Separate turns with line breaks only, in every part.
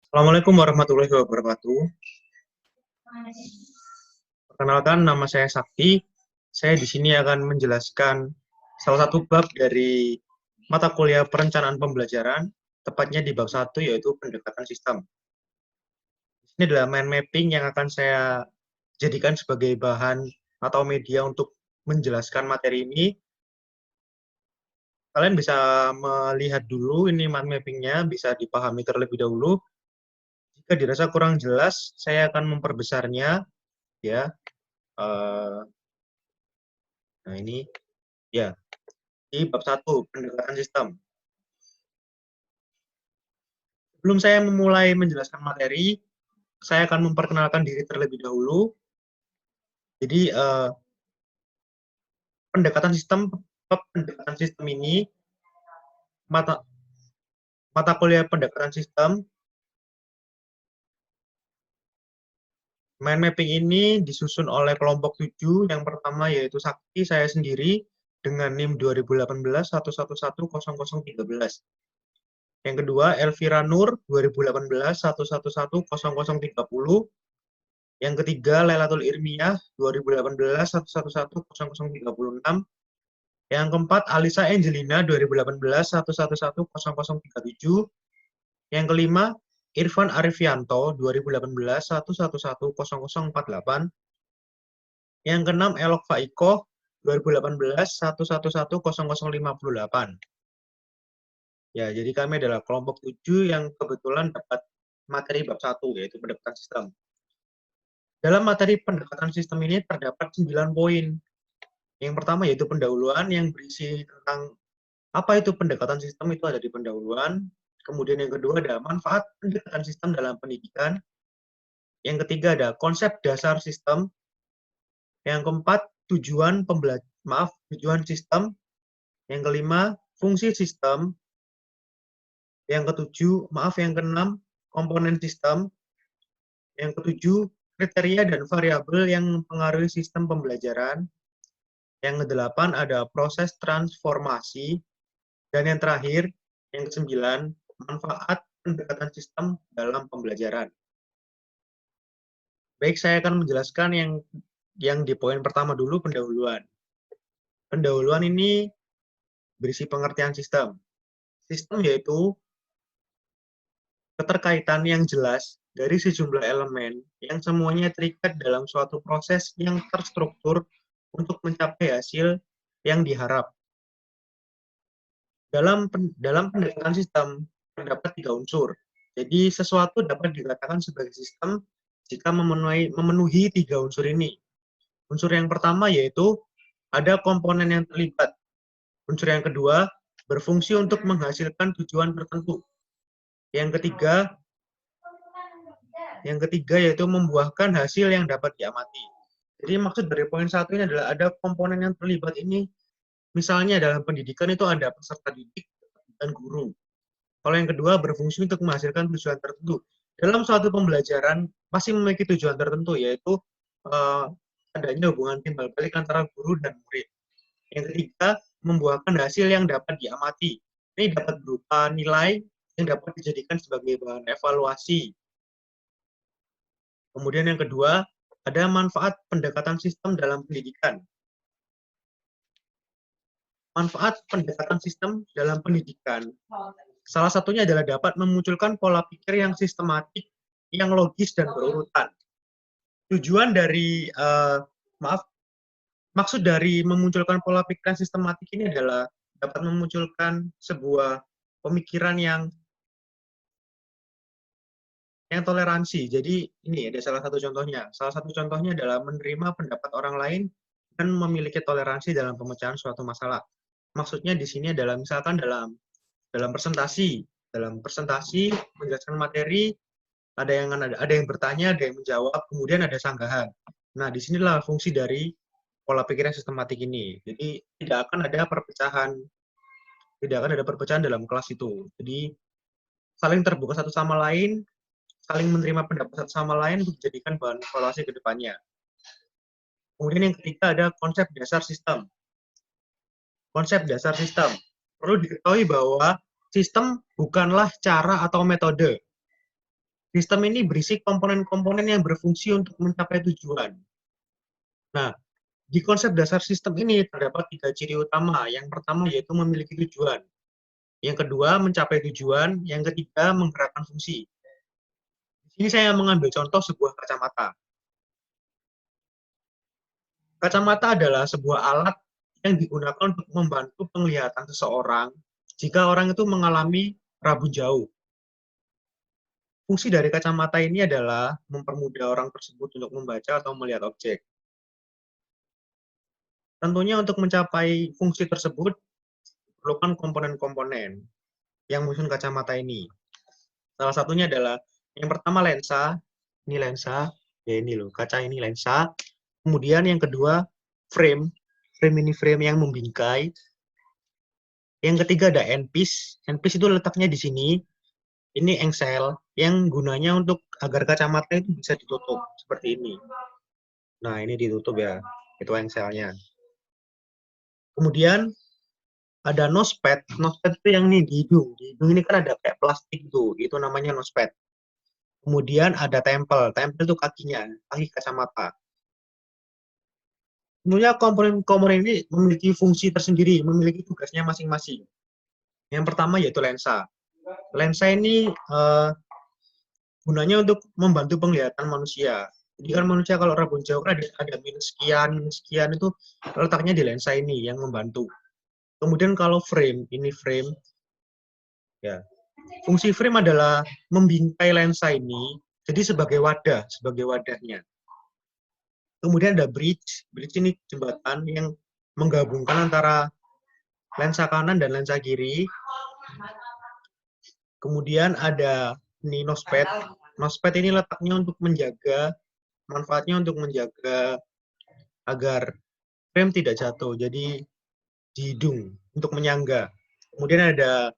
Assalamualaikum warahmatullahi wabarakatuh. Perkenalkan, nama saya Sakti. Saya di sini akan menjelaskan salah satu bab dari mata kuliah perencanaan pembelajaran, tepatnya di bab 1, yaitu pendekatan sistem. Ini adalah mind mapping yang akan saya jadikan sebagai bahan atau media untuk menjelaskan materi ini. Kalian bisa melihat dulu ini mind mapping-nya, bisa dipahami terlebih dahulu. Jika dirasa kurang jelas, saya akan memperbesarnya, ya. Eh, Nah, ini ya di bab 1, pendekatan sistem. Sebelum saya memulai menjelaskan materi, saya akan memperkenalkan diri terlebih dahulu. Jadi pendekatan sistem ini mata mata kuliah pendekatan sistem. Mind mapping ini disusun oleh kelompok 7. Yang pertama yaitu Sakti, saya sendiri, dengan NIM 2018 111013. Yang kedua, Elvira Nur, 2018 111030. Yang ketiga, Lailatul Irmiyah, 2018 11103036. Yang keempat, Alisa Angelina, 2018 111037. Yang kelima, Irfan Arifianto, 2018 111048. Yang keenam, Elok Faiko, 2018 111058. Ya, jadi kami adalah kelompok 7 yang kebetulan dapat materi bab 1, yaitu pendekatan sistem. Dalam materi pendekatan sistem ini terdapat 9 poin. Yang pertama yaitu pendahuluan yang berisi tentang apa itu pendekatan sistem, itu ada di pendahuluan. Kemudian yang kedua ada manfaat pendekatan sistem dalam pendidikan. Yang ketiga ada konsep dasar sistem. Yang keempat tujuan sistem. Yang kelima fungsi sistem. Yang keenam komponen sistem. Yang ketujuh kriteria dan variabel yang mempengaruhi sistem pembelajaran. Yang kedelapan ada proses transformasi. Dan yang terakhir, yang kesembilan, manfaat pendekatan sistem dalam pembelajaran. Baik, saya akan menjelaskan yang di poin pertama dulu, pendahuluan. Pendahuluan ini berisi pengertian sistem. Sistem yaitu keterkaitan yang jelas dari sejumlah elemen yang semuanya terikat dalam suatu proses yang terstruktur untuk mencapai hasil yang diharap. Dalam pendekatan sistem terdapat 3 unsur. Jadi sesuatu dapat dikatakan sebagai sistem jika memenuhi 3 unsur ini. Unsur yang pertama yaitu ada komponen yang terlibat. Unsur yang kedua berfungsi untuk menghasilkan tujuan tertentu. Yang ketiga yaitu membuahkan hasil yang dapat diamati. Jadi maksud dari poin 1 ini adalah ada komponen yang terlibat ini. Misalnya dalam pendidikan itu ada peserta didik dan guru. Kalau yang kedua berfungsi untuk menghasilkan tujuan tertentu. Dalam suatu pembelajaran pasti memiliki tujuan tertentu, yaitu adanya hubungan timbal balik antara guru dan murid. Yang ketiga, membuahkan hasil yang dapat diamati. Ini dapat berupa nilai yang dapat dijadikan sebagai bahan evaluasi. Kemudian yang kedua, ada manfaat pendekatan sistem dalam pendidikan. Manfaat pendekatan sistem dalam pendidikan salah satunya adalah dapat memunculkan pola pikir yang sistematik, yang logis dan berurutan. Tujuan dari maksud dari memunculkan pola pikir yang sistematik ini adalah dapat memunculkan sebuah pemikiran yang toleransi. Jadi ini ada salah satu contohnya. Salah satu contohnya adalah menerima pendapat orang lain dan memiliki toleransi dalam pemecahan suatu masalah. Maksudnya di sini adalah misalkan dalam presentasi menjelaskan materi, ada yang bertanya, ada yang menjawab, kemudian ada sanggahan. Nah, disinilah fungsi dari pola pikir yang sistematik ini. Jadi tidak akan ada perpecahan dalam kelas itu. Jadi saling terbuka satu sama lain, saling menerima pendapat satu sama lain untuk dijadikan bahan evaluasi ke depannya. Kemudian yang ketiga ada konsep dasar sistem. Konsep dasar sistem. Perlu diketahui bahwa sistem bukanlah cara atau metode. Sistem ini berisi komponen-komponen yang berfungsi untuk mencapai tujuan. Nah, di konsep dasar sistem ini terdapat 3 ciri utama. Yang pertama yaitu memiliki tujuan. Yang kedua, mencapai tujuan. Yang ketiga, menggerakkan fungsi. Di sini saya mengambil contoh sebuah kacamata. Kacamata adalah sebuah alat yang digunakan untuk membantu penglihatan seseorang jika orang itu mengalami rabun jauh. Fungsi dari kacamata ini adalah mempermudah orang tersebut untuk membaca atau melihat objek. Tentunya untuk mencapai fungsi tersebut, diperlukan komponen-komponen yang menyusun kacamata ini. Salah satunya adalah yang pertama lensa, ini lensa, ya ini loh, kaca ini lensa. Kemudian yang kedua frame, frame ini frame yang membingkai. Yang ketiga ada handpiece, handpiece itu letaknya di sini. Ini engsel yang gunanya untuk agar kacamata itu bisa ditutup seperti ini. Nah ini ditutup ya, itu engselnya. Kemudian ada nosepad, nosepad itu yang ini di hidung. Di hidung ini kan ada kayak plastik tuh, itu namanya nosepad. Kemudian ada tempel, tempel itu kakinya, kaki kacamata. Tentunya komponen-komponen ini memiliki fungsi tersendiri, memiliki tugasnya masing-masing. Yang pertama yaitu lensa. Lensa ini gunanya untuk membantu penglihatan manusia. Jadi kan manusia kalau rabun jauh kan ada minus sekian itu letaknya di lensa ini yang membantu. Kemudian kalau frame, ini frame, ya. Fungsi frame adalah membingkai lensa ini, jadi sebagai wadahnya. Kemudian ada bridge, bridge ini jembatan yang menggabungkan antara lensa kanan dan lensa kiri. Kemudian ada ini nosepad, nosepad ini letaknya untuk menjaga, manfaatnya untuk menjaga agar frame tidak jatuh, jadi di hidung untuk menyangga. Kemudian ada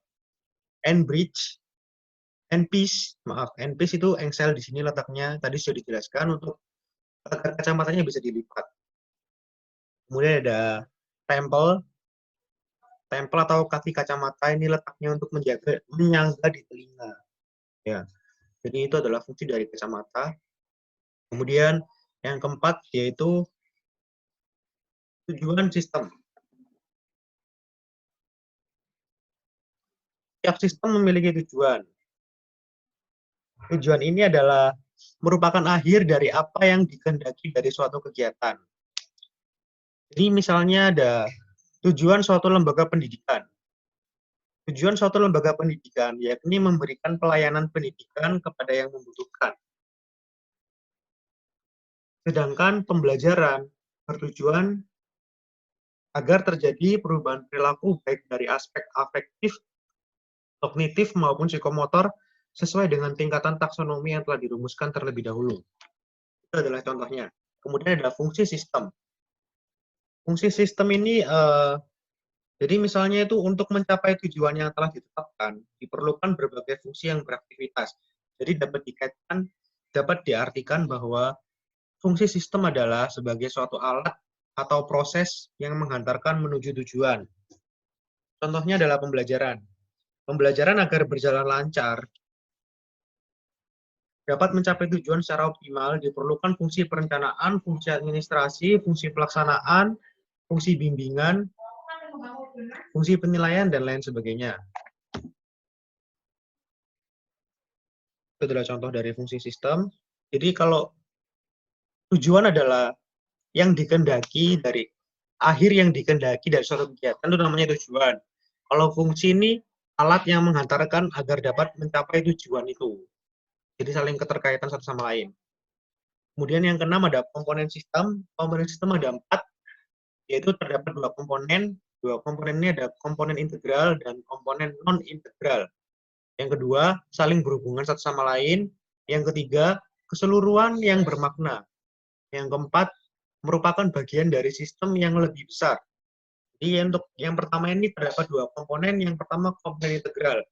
end bridge, handpiece itu engsel di sini letaknya, tadi sudah dijelaskan untuk agar kacamatanya bisa dilipat. Kemudian ada tempel, tempel atau kaki kacamata ini letaknya untuk menjaga menyangga di telinga. Ya, jadi itu adalah fungsi dari kacamata. Kemudian yang keempat yaitu tujuan sistem. Setiap sistem memiliki tujuan. Tujuan ini adalah merupakan akhir dari apa yang dikehendaki dari suatu kegiatan. Jadi misalnya ada tujuan suatu lembaga pendidikan. Tujuan suatu lembaga pendidikan yakni memberikan pelayanan pendidikan kepada yang membutuhkan. Sedangkan pembelajaran bertujuan agar terjadi perubahan perilaku baik dari aspek afektif, kognitif maupun psikomotor sesuai dengan tingkatan taksonomi yang telah dirumuskan terlebih dahulu. Itu adalah contohnya. Kemudian ada fungsi sistem. Fungsi sistem ini, jadi misalnya itu untuk mencapai tujuan yang telah ditetapkan, diperlukan berbagai fungsi yang beraktivitas. Jadi dapat dikaitkan, dapat diartikan bahwa fungsi sistem adalah sebagai suatu alat atau proses yang menghantarkan menuju tujuan. Contohnya adalah pembelajaran. Pembelajaran agar berjalan lancar, dapat mencapai tujuan secara optimal, diperlukan fungsi perencanaan, fungsi administrasi, fungsi pelaksanaan, fungsi bimbingan, fungsi penilaian, dan lain sebagainya. Itu adalah contoh dari fungsi sistem. Jadi kalau tujuan adalah yang dikehendaki dari akhir yang dikehendaki dari suatu kegiatan itu namanya tujuan. Kalau fungsi ini alat yang menghantarkan agar dapat mencapai tujuan itu. Jadi saling keterkaitan satu sama lain. Kemudian yang keenam ada komponen sistem. Komponen sistem ada 4, yaitu terdapat 2 komponen. 2 komponen ini ada komponen integral dan komponen non-integral. Yang kedua, saling berhubungan satu sama lain. Yang ketiga, keseluruhan yang bermakna. Yang keempat, merupakan bagian dari sistem yang lebih besar. Jadi untuk yang pertama ini terdapat 2 komponen. Yang pertama komponen integral.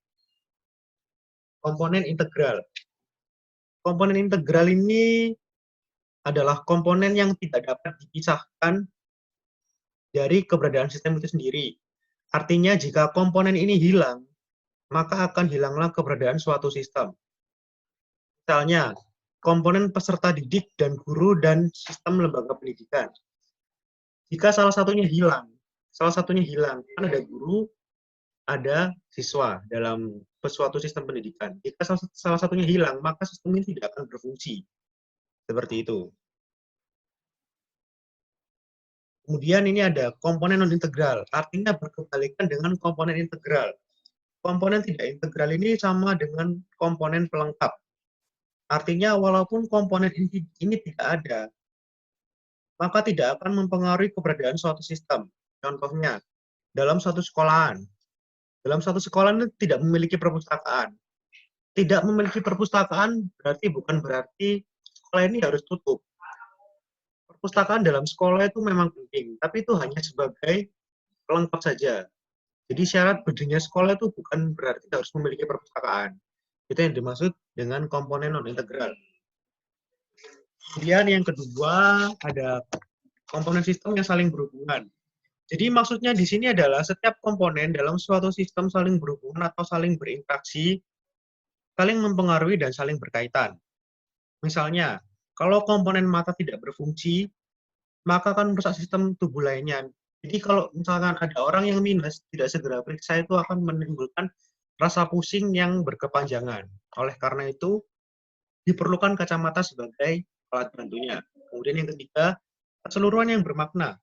Komponen integral. Komponen integral ini adalah komponen yang tidak dapat dipisahkan dari keberadaan sistem itu sendiri. Artinya jika komponen ini hilang, maka akan hilanglah keberadaan suatu sistem. Misalnya, komponen peserta didik dan guru dan sistem lembaga pendidikan. Jika salah satunya hilang, kan ada guru, ada siswa dalam suatu sistem pendidikan. Jika salah satunya hilang, maka sistem ini tidak akan berfungsi. Seperti itu. Kemudian ini ada komponen non-integral, artinya berkebalikan dengan komponen integral. Komponen tidak integral ini sama dengan komponen pelengkap. Artinya walaupun komponen ini tidak ada, maka tidak akan mempengaruhi keberadaan suatu sistem. Contohnya, dalam suatu sekolahan. Dalam suatu sekolahan itu tidak memiliki perpustakaan. Tidak memiliki perpustakaan bukan berarti sekolah ini harus tutup. Perpustakaan dalam sekolah itu memang penting, tapi itu hanya sebagai pelengkap saja. Jadi syarat berdirinya sekolah itu bukan berarti harus memiliki perpustakaan. Itu yang dimaksud dengan komponen non-integral. Kemudian yang kedua ada komponen sistem yang saling berhubungan. Jadi maksudnya di sini adalah setiap komponen dalam suatu sistem saling berhubungan atau saling berinteraksi, saling mempengaruhi dan saling berkaitan. Misalnya, kalau komponen mata tidak berfungsi, maka akan merusak sistem tubuh lainnya. Jadi kalau misalkan ada orang yang minus, tidak segera periksa itu akan menimbulkan rasa pusing yang berkepanjangan. Oleh karena itu, diperlukan kacamata sebagai alat bantunya. Kemudian yang ketiga, keseluruhan yang bermakna.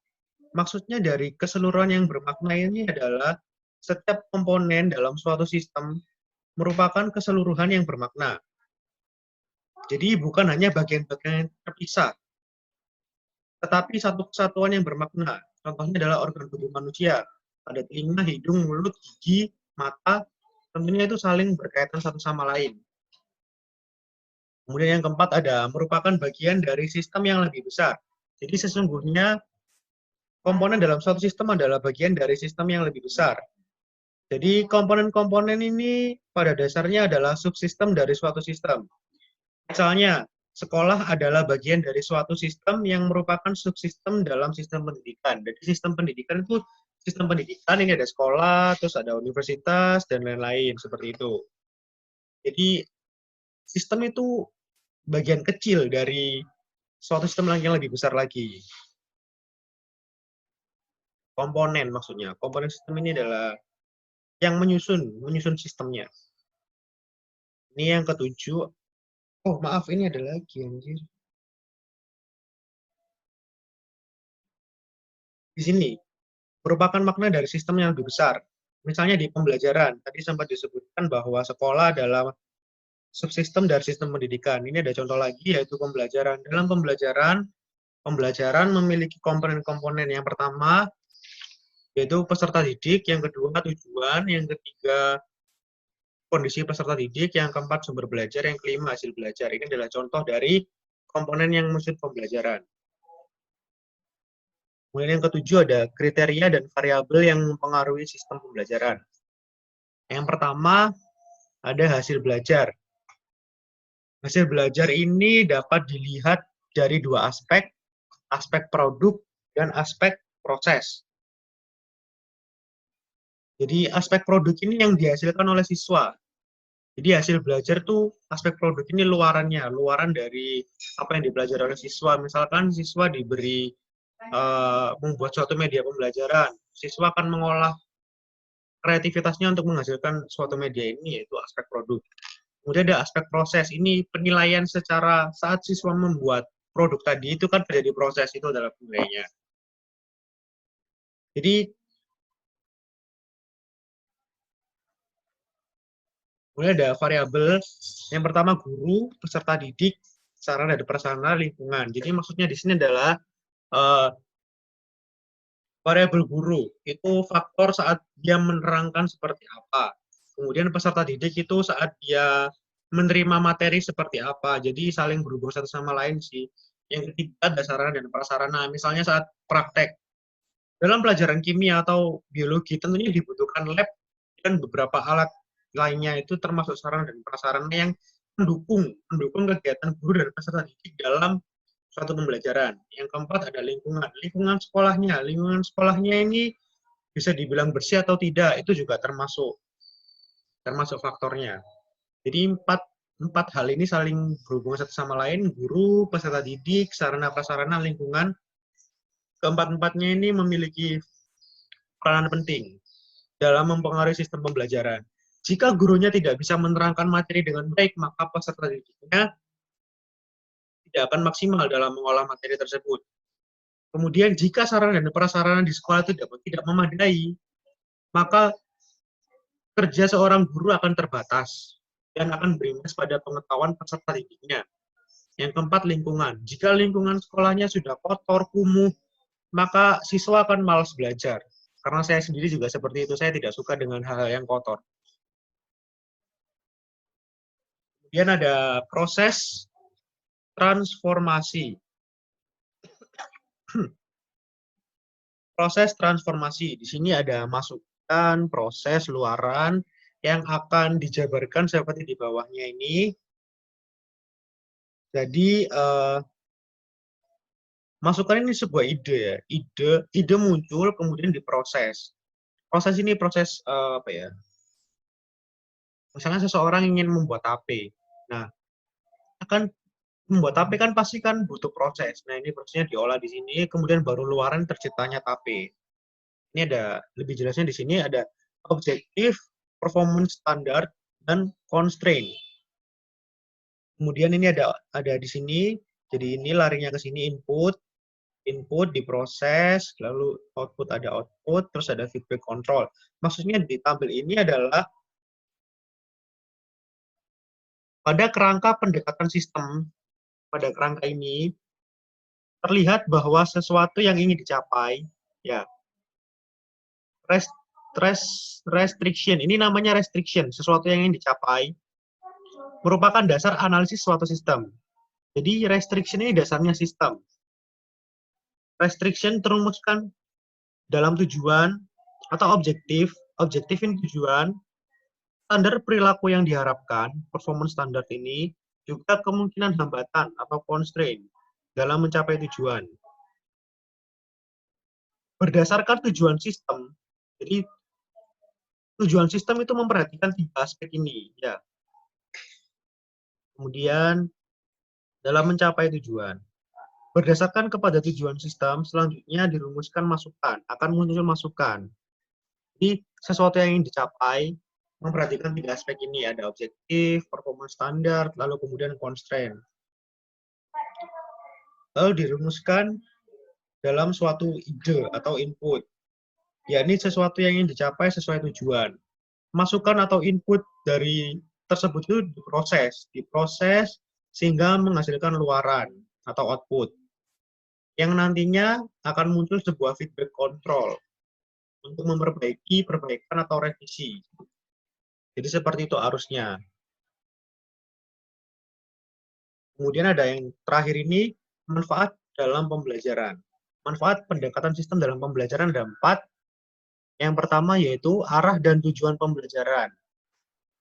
Maksudnya dari keseluruhan yang bermakna ini adalah setiap komponen dalam suatu sistem merupakan keseluruhan yang bermakna. Jadi bukan hanya bagian-bagian terpisah, tetapi satu kesatuan yang bermakna. Contohnya adalah organ tubuh manusia. Ada telinga, hidung, mulut, gigi, mata, tentunya itu saling berkaitan satu sama lain. Kemudian yang keempat ada merupakan bagian dari sistem yang lebih besar. Jadi sesungguhnya komponen dalam suatu sistem adalah bagian dari sistem yang lebih besar. Jadi komponen-komponen ini pada dasarnya adalah subsistem dari suatu sistem. Misalnya, sekolah adalah bagian dari suatu sistem yang merupakan subsistem dalam sistem pendidikan. Jadi sistem pendidikan itu sistem pendidikan ini ada sekolah, terus ada universitas dan lain-lain seperti itu. Jadi sistem itu bagian kecil dari suatu sistem yang lebih besar lagi. Komponen maksudnya. Komponen sistem ini adalah yang menyusun sistemnya. Ini yang ketujuh. Oh, maaf, ini ada lagi, anjir. Di sini, merupakan makna dari sistem yang lebih besar. Misalnya di pembelajaran, tadi sempat disebutkan bahwa sekolah adalah subsistem dari sistem pendidikan. Ini ada contoh lagi, yaitu pembelajaran. Dalam pembelajaran memiliki komponen-komponen. Yang pertama, yaitu peserta didik, yang kedua tujuan, yang ketiga kondisi peserta didik, yang keempat sumber belajar, yang kelima hasil belajar. Ini adalah contoh dari komponen yang maksud pembelajaran. Kemudian yang ketujuh ada kriteria dan variabel yang mempengaruhi sistem pembelajaran. Yang pertama ada hasil belajar. Hasil belajar ini dapat dilihat dari dua aspek, aspek produk dan aspek proses. Jadi aspek produk ini yang dihasilkan oleh siswa. Jadi hasil belajar tuh aspek produk ini luaran dari apa yang dipelajari oleh siswa. Misalkan siswa diberi membuat suatu media pembelajaran, siswa akan mengolah kreativitasnya untuk menghasilkan suatu media ini, yaitu aspek produk. Kemudian ada aspek proses, ini penilaian secara saat siswa membuat produk tadi, itu kan terjadi proses, itu adalah penilaiannya. Jadi, kemudian ada variabel, yang pertama guru, peserta didik, sarana dan prasarana lingkungan. Jadi maksudnya di sini adalah variabel guru, itu faktor saat dia menerangkan seperti apa. Kemudian peserta didik itu saat dia menerima materi seperti apa. Jadi saling berhubung satu sama lain sih. Yang ketiga ada sarana dan prasarana. Misalnya saat praktek. Dalam pelajaran kimia atau biologi tentunya dibutuhkan lab dan beberapa alat lainnya, itu termasuk sarana dan prasarana yang mendukung kegiatan guru dan peserta didik dalam suatu pembelajaran. Yang keempat ada lingkungan. Lingkungan sekolahnya. Lingkungan sekolahnya ini bisa dibilang bersih atau tidak, itu juga termasuk faktornya. Jadi empat hal ini saling berhubungan satu sama lain, guru, peserta didik, sarana prasarana, lingkungan. Keempat-empatnya ini memiliki peranan penting dalam mempengaruhi sistem pembelajaran. Jika gurunya tidak bisa menerangkan materi dengan baik, maka peserta didiknya tidak akan maksimal dalam mengolah materi tersebut. Kemudian jika sarana dan prasarana di sekolah itu tidak memadai, maka kerja seorang guru akan terbatas dan akan berimbas pada pengetahuan peserta didiknya. Yang keempat, lingkungan. Jika lingkungan sekolahnya sudah kotor, kumuh, maka siswa akan malas belajar. Karena saya sendiri juga seperti itu, saya tidak suka dengan hal-hal yang kotor. Kemudian ada proses transformasi. Proses transformasi. Di sini ada masukan, proses, luaran, yang akan dijabarkan seperti di bawahnya ini. Jadi, masukan ini sebuah ide ya. Ide muncul, kemudian diproses. Proses ini proses, apa ya, misalnya seseorang ingin membuat HP. Nah, akan membuat HP kan pasti kan butuh proses. Nah, ini prosesnya diolah di sini, kemudian baru luaran terciptanya HP. Ini ada lebih jelasnya di sini ada objektif, performance standard, dan constraint. Kemudian ini ada di sini, jadi ini larinya ke sini input diproses, lalu output ada output, terus ada feedback control. Maksudnya di tabel ini adalah pada kerangka pendekatan sistem, pada kerangka ini terlihat bahwa sesuatu yang ingin dicapai, ya, restriction, ini namanya restriction, sesuatu yang ingin dicapai, merupakan dasar analisis suatu sistem. Jadi restriction ini dasarnya sistem. Restriction terumuskan dalam tujuan atau objektif ini tujuan, standar perilaku yang diharapkan, performance standar ini, juga kemungkinan hambatan atau constraint dalam mencapai tujuan. Berdasarkan tujuan sistem, jadi tujuan sistem itu memperhatikan 3 aspek ini, ya. Kemudian dalam mencapai tujuan. Berdasarkan kepada tujuan sistem, selanjutnya dirumuskan masukan, akan muncul masukan. Jadi sesuatu yang ingin dicapai memperhatikan 3 aspek ini, ada objektif, performance standar, lalu kemudian constraint. Lalu dirumuskan dalam suatu ide atau input, yakni sesuatu yang ingin dicapai sesuai tujuan. Masukan atau input dari tersebut itu diproses sehingga menghasilkan luaran atau output, yang nantinya akan muncul sebuah feedback control untuk memperbaiki perbaikan atau revisi. Jadi seperti itu arusnya. Kemudian ada yang terakhir ini, manfaat dalam pembelajaran. Manfaat pendekatan sistem dalam pembelajaran ada 4. Yang pertama yaitu arah dan tujuan pembelajaran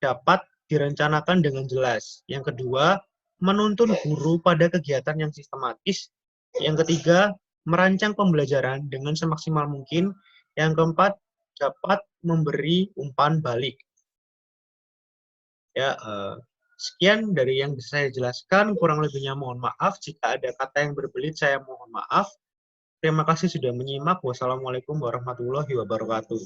dapat direncanakan dengan jelas. Yang kedua, menuntun guru pada kegiatan yang sistematis. Yang ketiga, merancang pembelajaran dengan semaksimal mungkin. Yang keempat, dapat memberi umpan balik. Ya, sekian dari yang bisa saya jelaskan. Kurang lebihnya mohon maaf. Jika ada kata yang berbelit, saya mohon maaf. Terima kasih sudah menyimak. Wassalamualaikum warahmatullahi wabarakatuh.